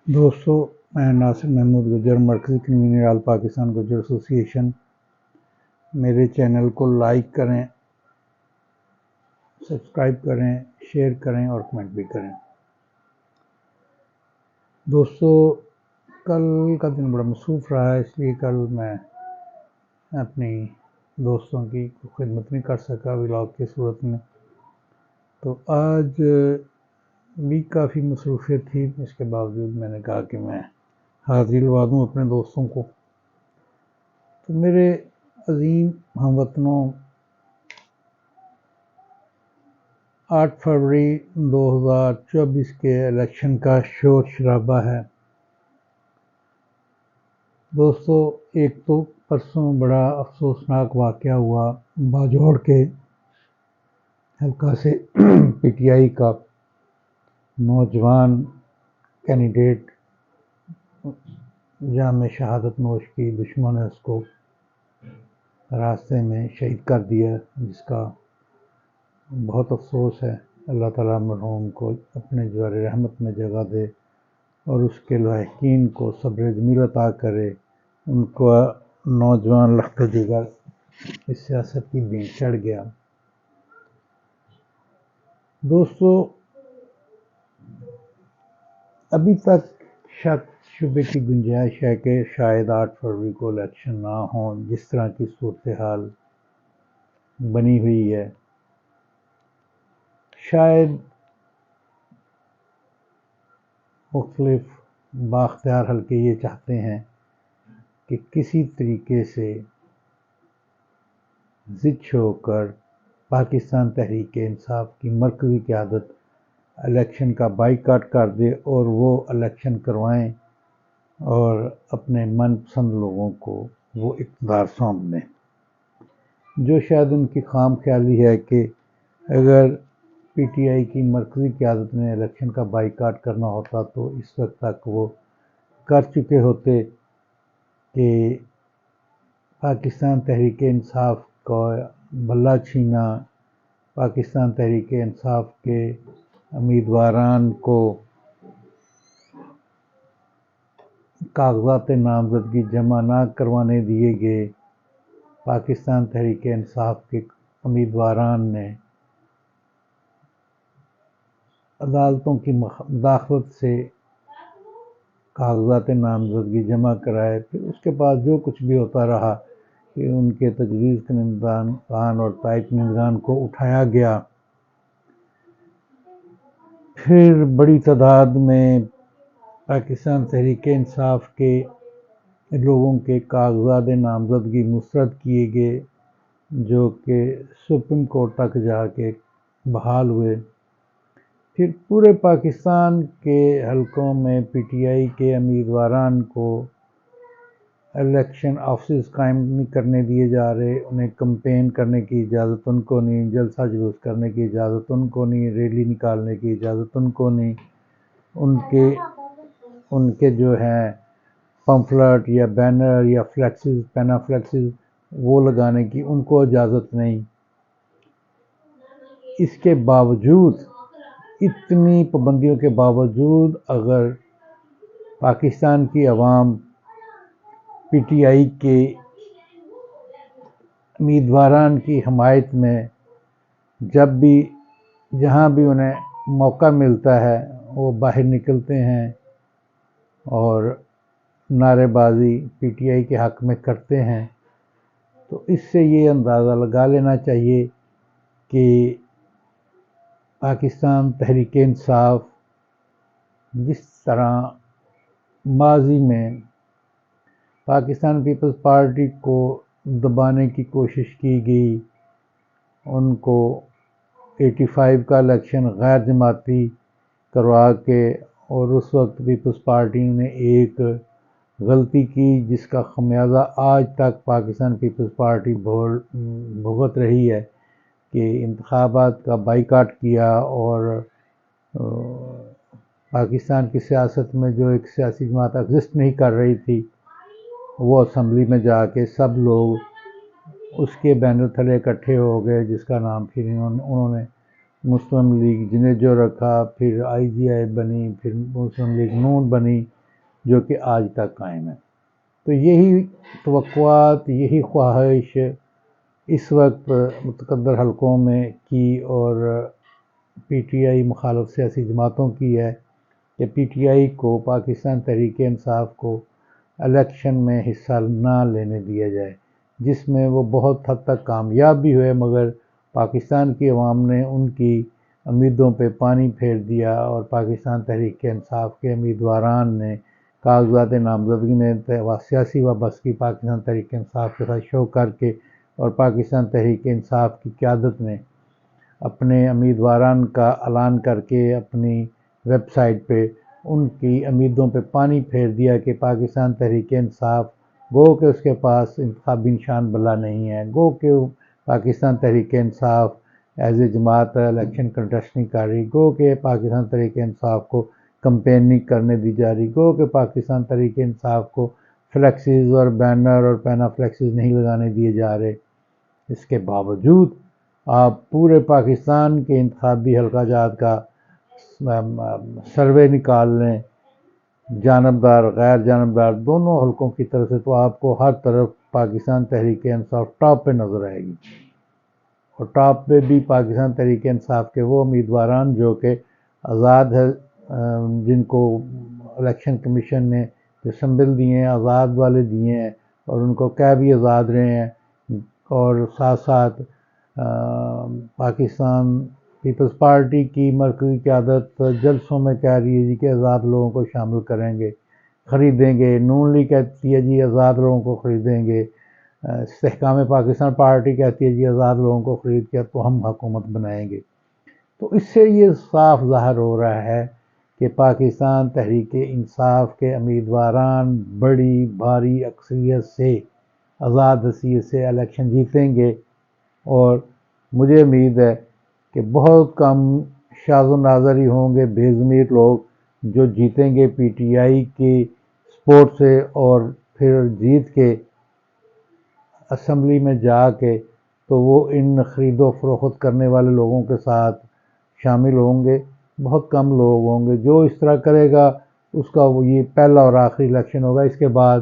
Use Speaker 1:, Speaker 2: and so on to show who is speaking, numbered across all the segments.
Speaker 1: دوستو، میں ناصر محمود گجر، مرکزی کنوینر آل پاکستان گجر ایسوسی ایشن۔ میرے چینل کو لائک کریں، سبسکرائب کریں، شیئر کریں اور کمنٹ بھی کریں۔ دوستو، کل کا دن بڑا مصروف رہا ہے، اس لیے کل میں اپنی دوستوں کی خدمت نہیں کر سکا ولاگ کی صورت میں۔ تو آج بھی کافی مصروفیت تھی، اس کے باوجود میں نے کہا کہ میں حاضری لوا دوں اپنے دوستوں کو۔ تو میرے عظیم ہم وطنوں، 8 فروری 2024 کے الیکشن کا شور شرابہ ہے۔ دوستو، ایک تو پرسوں بڑا افسوسناک واقعہ ہوا باجوڑ کے حلقہ سے پی ٹی آئی کا نوجوان کینڈیڈیٹ جام شہادت نوش کی دشمن نے اس کو راستے میں شہید کر دیا، جس کا بہت افسوس ہے۔ اللہ تعالیٰ مرحوم کو اپنے جوار رحمت میں جگہ دے اور اس کے لاحقین کو صبر جمیل عطا کرے۔ ان کو نوجوان لخت جگر اس سیاست کی بھینٹ چڑھ گیا۔ دوستو، ابھی تک شک شبے کی گنجائش ہے کہ شاید 8 فروری کو الیکشن نہ ہوں، جس طرح کی صورتحال بنی ہوئی ہے۔ شاید مختلف بااختیار حلقے یہ چاہتے ہیں کہ کسی طریقے سے ضد ہو کر پاکستان تحریک انصاف کی مرکزی قیادت الیکشن کا بائیکاٹ کر دے اور وہ الیکشن کروائیں اور اپنے من پسند لوگوں کو وہ اقتدار سونپ دیں، جو شاید ان کی خام خیالی ہے کہ اگر پی ٹی آئی کی مرکزی قیادت نے الیکشن کا بائیکاٹ کرنا ہوتا تو اس وقت تک وہ کر چکے ہوتے کہ پاکستان تحریک انصاف کا بلہ چھینا، پاکستان تحریک انصاف کے امیدواران کو کاغذات نامزدگی جمع نہ کروانے دیے گئے، پاکستان تحریک انصاف کے امیدواران نے عدالتوں کی مداخلت سے کاغذات نامزدگی جمع کرائے۔ پھر اس کے بعد جو کچھ بھی ہوتا رہا کہ ان کے تجویز کنندگان اور تائید کنندگان کو اٹھایا گیا۔ پھر بڑی تعداد میں پاکستان تحریک انصاف کے لوگوں کے کاغذات نامزدگی مسترد کیے گئے، جو کہ سپریم کورٹ تک جا کے بحال ہوئے۔ پھر پورے پاکستان کے حلقوں میں پی ٹی آئی کے امیدواران کو الیکشن آفسز قائم نہیں کرنے دیے جا رہے، انہیں کمپین کرنے کی اجازت ان کو نہیں، جلسہ جلوس کرنے کی اجازت ان کو نہیں، ریلی نکالنے کی اجازت ان کو نہیں، ان کے جو ہیں پمفلٹ یا بینر یا فلیکسز، پینا فلیکسز وہ لگانے کی ان کو اجازت نہیں۔ اس کے باوجود، اتنی پابندیوں کے باوجود، اگر پاکستان کی عوام پی ٹی آئی کے امیدواران کی حمایت میں جب بھی جہاں بھی انہیں موقع ملتا ہے وہ باہر نکلتے ہیں اور نعرے بازی پی ٹی آئی کے حق میں کرتے ہیں، تو اس سے یہ اندازہ لگا لینا چاہیے کہ پاکستان تحریک انصاف جس طرح ماضی میں پاکستان پیپلز پارٹی کو دبانے کی کوشش کی گئی، ان کو 85 کا الیکشن غیر جماعتی کروا کے، اور اس وقت پیپلز پارٹی نے ایک غلطی کی جس کا خمیازہ آج تک پاکستان پیپلز پارٹی بھگت رہی ہے کہ انتخابات کا بائیکاٹ کیا اور پاکستان کی سیاست میں جو ایک سیاسی جماعت ایگزسٹ نہیں کر رہی تھی، وہ اسمبلی میں جا کے سب لوگ اس کے بینر تھلے اکٹھے ہو گئے، جس کا نام پھر انہوں نے مسلم لیگ جنیجو رکھا، پھر آئی جی آئی بنی، پھر مسلم لیگ نون بنی، جو کہ آج تک قائم ہے۔ تو یہی توقعات، یہی خواہش اس وقت متقدر حلقوں میں کی اور پی ٹی آئی مخالف سیاسی جماعتوں کی ہے کہ پی ٹی آئی کو، پاکستان تحریک انصاف کو الیکشن میں حصہ نہ لینے دیا جائے، جس میں وہ بہت حد تک کامیاب بھی ہوئے، مگر پاکستان کی عوام نے ان کی امیدوں پہ پانی پھیر دیا اور پاکستان تحریک انصاف کے امیدواران نے کاغذات نامزدگی میں سیاسی وابستگی پاکستان تحریک انصاف کے ساتھ شو کر کے، اور پاکستان تحریک انصاف کی قیادت نے اپنے امیدواران کا اعلان کر کے اپنی ویب سائٹ پہ ان کی امیدوں پہ پانی پھیر دیا کہ پاکستان تحریک انصاف گو کہ اس کے پاس انتخابی نشان بلا نہیں ہے، گو کہ پاکستان تحریک انصاف ایز اے جماعت الیکشن کنٹیسٹ نہیں کر رہی، گو کہ پاکستان تحریک انصاف کو کمپین نہیں کرنے دی جا رہی، گو کہ پاکستان تحریک انصاف کو فلیکسز اور بینر اور پینا فلیکسز نہیں لگانے دیے جا رہے۔ اس کے باوجود آپ پورے پاکستان کے انتخابی حلقہ جات کا سروے نکال لیں، جانبدار غیر جانبدار دونوں حلقوں کی طرف سے، تو آپ کو ہر طرف پاکستان تحریک انصاف ٹاپ پہ نظر آئے گی، اور ٹاپ پہ بھی پاکستان تحریک انصاف کے وہ امیدواران جو کہ آزاد ہے، جن کو الیکشن کمیشن نے جو سمبل دیے ہیں آزاد والے دیے ہیں، اور ان کو کہہ بھی آزاد رہے ہیں، اور ساتھ ساتھ پاکستان پیپلز پارٹی کی مرکزی قیادت جلسوں میں کہہ رہی ہے جی کہ آزاد لوگوں کو شامل کریں گے، خریدیں گے، نون لیگ کہتی ہے جی آزاد لوگوں کو خریدیں گے، استحکام پاکستان پارٹی کہتی ہے جی آزاد لوگوں کو خرید کے تو ہم حکومت بنائیں گے۔ تو اس سے یہ صاف ظاہر ہو رہا ہے کہ پاکستان تحریک انصاف کے امیدواران بڑی بھاری اکثریت سے، آزاد حیثیت سے الیکشن جیتیں گے، اور مجھے امید ہے کہ بہت کم شاذ و نادر ہی ہوں گے بے ضمیر لوگ جو جیتیں گے پی ٹی آئی کی سپورٹ سے، اور پھر جیت کے اسمبلی میں جا کے تو وہ ان خرید و فروخت کرنے والے لوگوں کے ساتھ شامل ہوں گے۔ بہت کم لوگ ہوں گے جو اس طرح کرے گا، اس کا وہ یہ پہلا اور آخری الیکشن ہوگا، اس کے بعد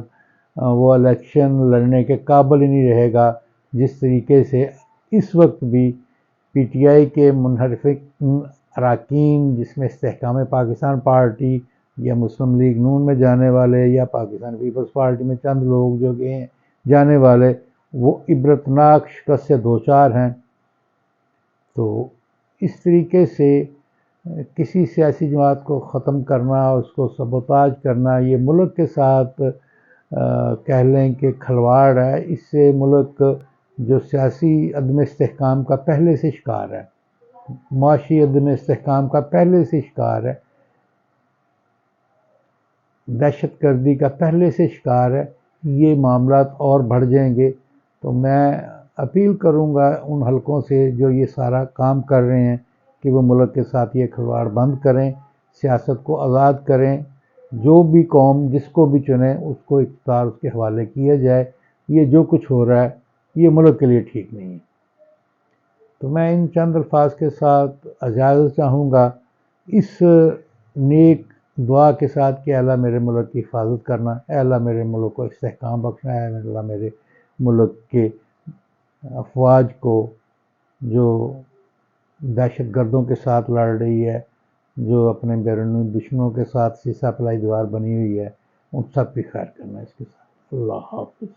Speaker 1: وہ الیکشن لڑنے کے قابل ہی نہیں رہے گا۔ جس طریقے سے اس وقت بھی پی ٹی آئی کے منحرف اراکین، جس میں استحکام پاکستان پارٹی یا مسلم لیگ نون میں جانے والے یا پاکستان پیپلز پارٹی میں چند لوگ جو گئے ہیں جانے والے، وہ عبرتناک شکست سے دوچار ہیں۔ تو اس طریقے سے کسی سیاسی جماعت کو ختم کرنا، اس کو سبوتاج کرنا، یہ ملک کے ساتھ کہہ لیں کہ کھلواڑ ہے۔ اس سے ملک جو سیاسی عدم استحکام کا پہلے سے شکار ہے، معاشی عدم استحکام کا پہلے سے شکار ہے، دہشت گردی کا پہلے سے شکار ہے، یہ معاملات اور بڑھ جائیں گے۔ تو میں اپیل کروں گا ان حلقوں سے جو یہ سارا کام کر رہے ہیں کہ وہ ملک کے ساتھ یہ کھلواڑ بند کریں، سیاست کو آزاد کریں، جو بھی قوم جس کو بھی چنے اس کو اختیار اس کے حوالے کیا جائے۔ یہ جو کچھ ہو رہا ہے یہ ملک کے لیے ٹھیک نہیں ہے۔ تو میں ان چند الفاظ کے ساتھ اجازت چاہوں گا، اس نیک دعا کے ساتھ کہ اللہ میرے ملک کی حفاظت کرنا، اے اللہ میرے ملک کو استحکام بخشنا، اے اللہ میرے ملک کے افواج کو جو دہشت گردوں کے ساتھ لڑ رہی ہے، جو اپنے بیرونی دشمنوں کے ساتھ سیسا پلائی دیوار بنی ہوئی ہے، ان سب کی خیر کرنا۔ اس کے ساتھ اللہ حافظ۔